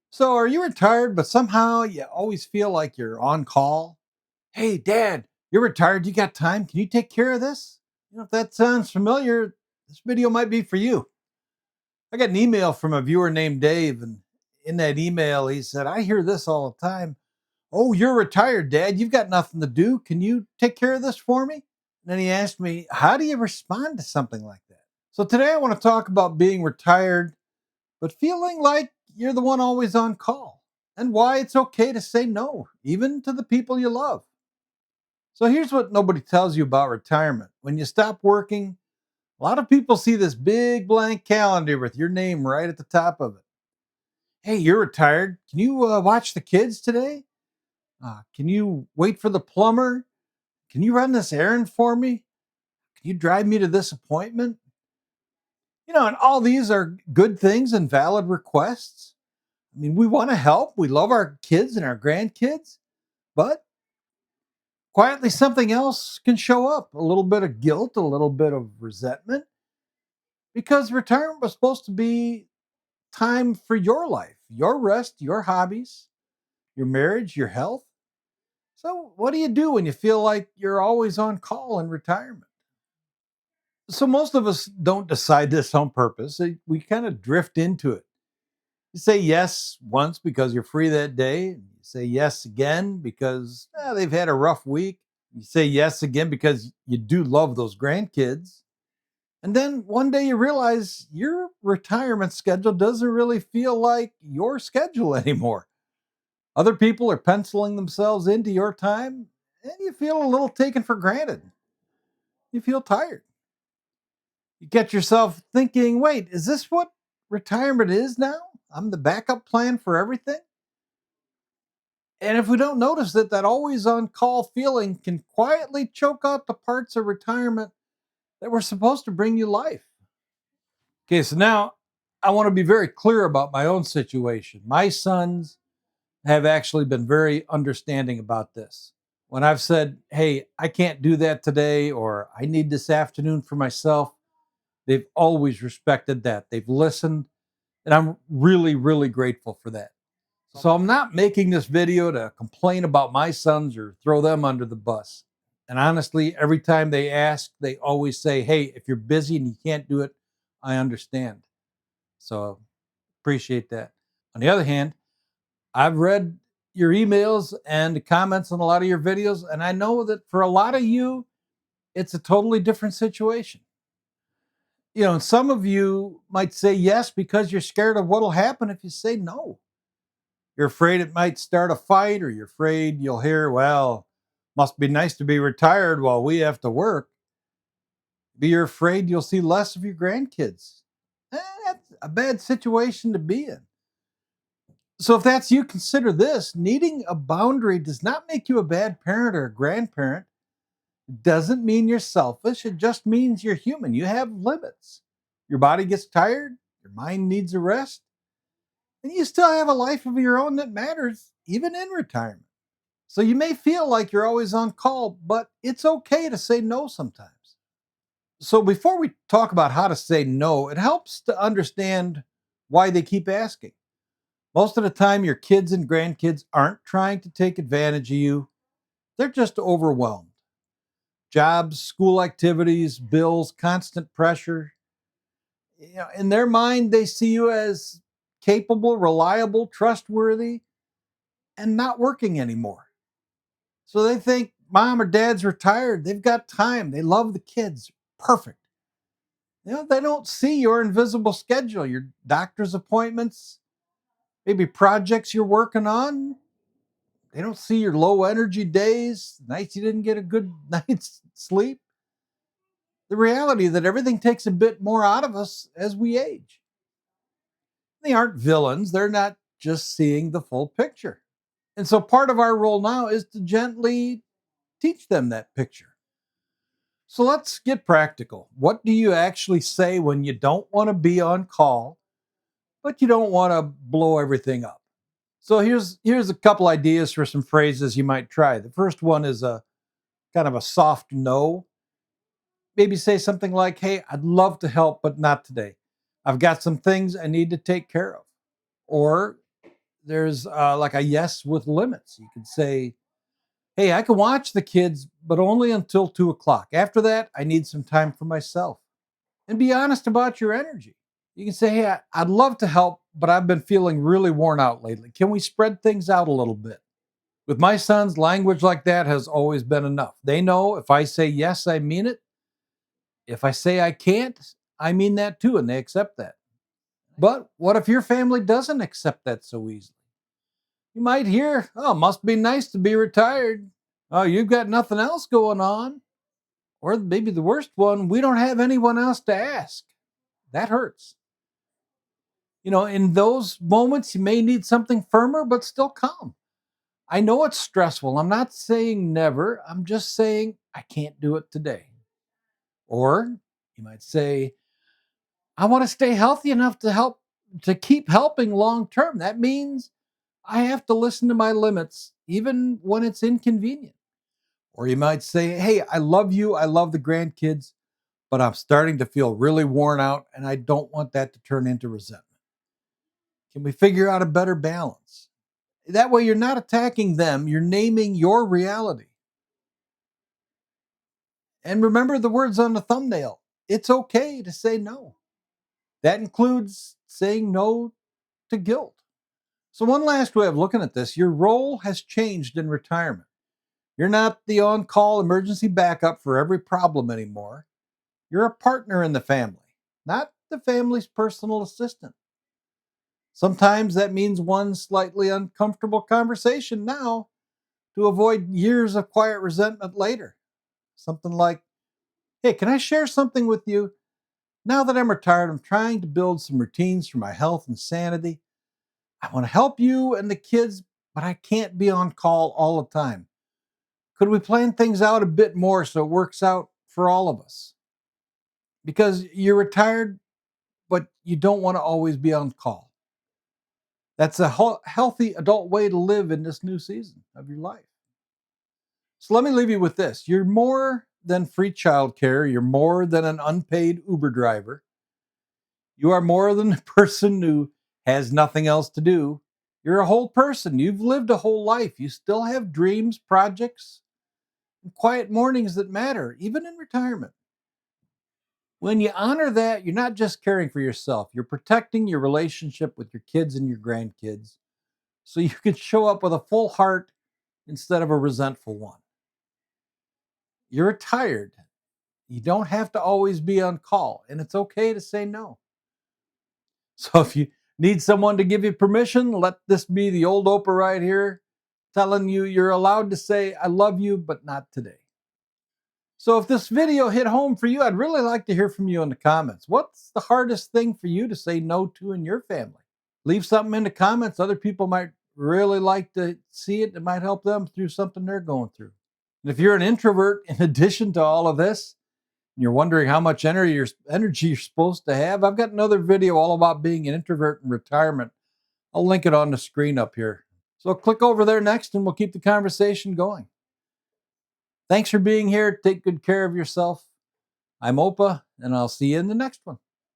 So, are you retired, but somehow you always feel like you're on call? Hey, Dad, you're retired. You got time? Can you take care of this? If that sounds familiar, this video might be for you. I got an email from a viewer named Dave, and in that email, he said, I hear this all the time. Oh, you're retired, Dad. You've got nothing to do. Can you take care of this for me? And then he asked me, how do you respond to something like that? So, today I want to talk about being retired but feeling like you're the one always on call, and why it's okay to say no, even to the people you love. So here's what nobody tells you about retirement. When you stop working, a lot of people see this big blank calendar with your name right at the top of it. Hey, you're retired. Can you watch the kids today? Can you wait for the plumber? Can you run this errand for me? Can you drive me to this appointment? And all these are good things and valid requests. I mean, we want to help. We love our kids and our grandkids, but quietly something else can show up, a little bit of guilt, a little bit of resentment, because retirement was supposed to be time for your life, your rest, your hobbies, your marriage, your health. So, what do you do when you feel like you're always on call in retirement? So, most of us don't decide this on purpose. We kind of drift into it. You say yes once because you're free that day. And you say yes again because they've had a rough week. You say yes again because you do love those grandkids. And then one day you realize your retirement schedule doesn't really feel like your schedule anymore. Other people are penciling themselves into your time, and you feel a little taken for granted. You feel tired. You get yourself thinking, wait, is this what retirement is now? I'm the backup plan for everything? And if we don't notice it, that always on call feeling can quietly choke out the parts of retirement that were supposed to bring you life. Okay, so now I want to be very clear about my own situation. My sons have actually been very understanding about this. When I've said, hey, I can't do that today, or I need this afternoon for myself, they've always respected that. They've listened, and I'm really, really grateful for that. So I'm not making this video to complain about my sons or throw them under the bus. And honestly, every time they ask, they always say, hey, if you're busy and you can't do it, I understand. So appreciate that. On the other hand, I've read your emails and the comments on a lot of your videos, and I know that for a lot of you, it's a totally different situation. And some of you might say yes because you're scared of what'll happen if you say no. You're afraid it might start a fight, or you're afraid you'll hear, well, must be nice to be retired while we have to work. Be you're afraid you'll see less of your grandkids. That's a bad situation to be in. So, if that's you, consider this: needing a boundary does not make you a bad parent or a grandparent. It doesn't mean you're selfish. It just means you're human. You have limits. Your body gets tired, your mind needs a rest, and you still have a life of your own that matters, even in retirement. So you may feel like you're always on call, but it's okay to say no sometimes. So before we talk about how to say no, it helps to understand why they keep asking. Most of the time, your kids and grandkids aren't trying to take advantage of you, they're just overwhelmed. Jobs, school activities, bills, constant pressure. In their mind, they see you as capable, reliable, trustworthy, and not working anymore. So they think mom or dad's retired. They've got time. They love the kids. Perfect. They don't see your invisible schedule, your doctor's appointments, maybe projects you're working on. They don't see your low energy days, nights you didn't get a good night's sleep. The reality that everything takes a bit more out of us as we age. They aren't villains. They're not just seeing the full picture. And so part of our role now is to gently teach them that picture. So let's get practical. What do you actually say when you don't want to be on call, but you don't want to blow everything up? So here's a couple ideas for some phrases you might try. The first one is a kind of a soft no. Maybe say something like, "Hey, I'd love to help, but not today. I've got some things I need to take care of." Or There's like a yes with limits. You could say, hey, I can watch the kids, but only until 2 o'clock. After that, I need some time for myself. And be honest about your energy. You can say, hey, I'd love to help, but I've been feeling really worn out lately. Can we spread things out a little bit? With my sons, language like that has always been enough. They know if I say yes, I mean it. If I say I can't, I mean that too, and they accept that. But what if your family doesn't accept that so easily? You might hear, oh, must be nice to be retired. Oh, you've got nothing else going on. Or maybe the worst one, we don't have anyone else to ask. That hurts. In those moments, you may need something firmer, but still calm. I know it's stressful. I'm not saying never. I'm just saying I can't do it today. Or you might say, I want to stay healthy enough to keep helping long term. That means I have to listen to my limits, even when it's inconvenient. Or you might say, hey, I love you. I love the grandkids, but I'm starting to feel really worn out and I don't want that to turn into resentment. Can we figure out a better balance? That way, you're not attacking them, you're naming your reality. And remember the words on the thumbnail, it's okay to say no. That includes saying no to guilt. So, one last way of looking at this, your role has changed in retirement. You're not the on call emergency backup for every problem anymore. You're a partner in the family, not the family's personal assistant. Sometimes that means one slightly uncomfortable conversation now to avoid years of quiet resentment later. Something like, hey, can I share something with you? Now that I'm retired, I'm trying to build some routines for my health and sanity. I want to help you and the kids, but I can't be on call all the time. Could we plan things out a bit more so it works out for all of us? Because you're retired, but you don't want to always be on call. That's a healthy adult way to live in this new season of your life. So let me leave you with this. You're more than free childcare. You're more than an unpaid Uber driver. You are more than a person who has nothing else to do. You're a whole person. You've lived a whole life. You still have dreams, projects, and quiet mornings that matter, even in retirement. When you honor that, you're not just caring for yourself, you're protecting your relationship with your kids and your grandkids so you can show up with a full heart instead of a resentful one. You're retired. You don't have to always be on call, and it's okay to say no. So if you need someone to give you permission, let this be the old Oprah right here telling you you're allowed to say, I love you, but not today. So if this video hit home for you, I'd really like to hear from you in the comments. What's the hardest thing for you to say no to in your family? Leave something in the comments. Other people might really like to see it. It might help them through something they're going through. And if you're an introvert, in addition to all of this, and you're wondering how much energy you're supposed to have, I've got another video all about being an introvert in retirement. I'll link it on the screen up here. So click over there next and we'll keep the conversation going. Thanks for being here. Take good care of yourself. I'm Opa, and I'll see you in the next one.